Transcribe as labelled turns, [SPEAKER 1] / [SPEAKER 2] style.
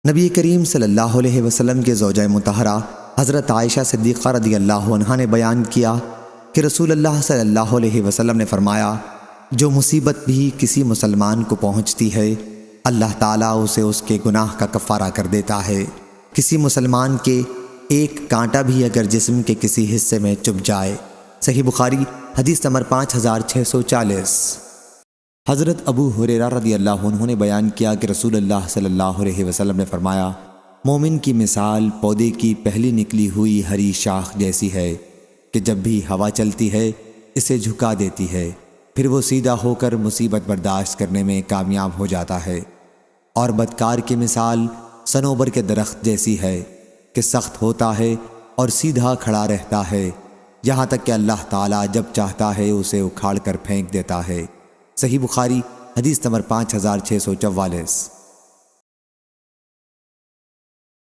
[SPEAKER 1] نبی کریم صلی اللہ علیہ وسلم کے زوجہ مطہرہ حضرت عائشہ صدیقہ رضی اللہ عنہا نے بیان کیا کہ رسول اللہ صلی اللہ علیہ وسلم نے فرمایا، جو مصیبت بھی کسی مسلمان کو پہنچتی ہے اللہ تعالیٰ اسے اس کے گناہ کا کفارہ کر دیتا ہے۔ کسی مسلمان کے ایک کانٹا بھی اگر جسم کے کسی حصے میں چبھ جائے۔ صحیح بخاری حدیث نمبر 5640۔ حضرت ابو ہریرہ رضی اللہ عنہ نے بیان کیا کہ رسول اللہ صلی اللہ علیہ وسلم نے فرمایا، مومن کی مثال پودے کی پہلی نکلی ہوئی ہری شاخ جیسی ہے کہ جب بھی ہوا چلتی ہے اسے جھکا دیتی ہے، پھر وہ سیدھا ہو کر مصیبت برداشت کرنے میں کامیاب ہو جاتا ہے۔ اور بدکار کی مثال صنوبر کے درخت جیسی ہے کہ سخت ہوتا ہے اور سیدھا کھڑا رہتا ہے یہاں تک کہ اللہ تعالیٰ جب چاہتا ہے اسے اکھاڑ کر پھینک دیتا ہے۔ صحیح بخاری حدیث نمبر 5644۔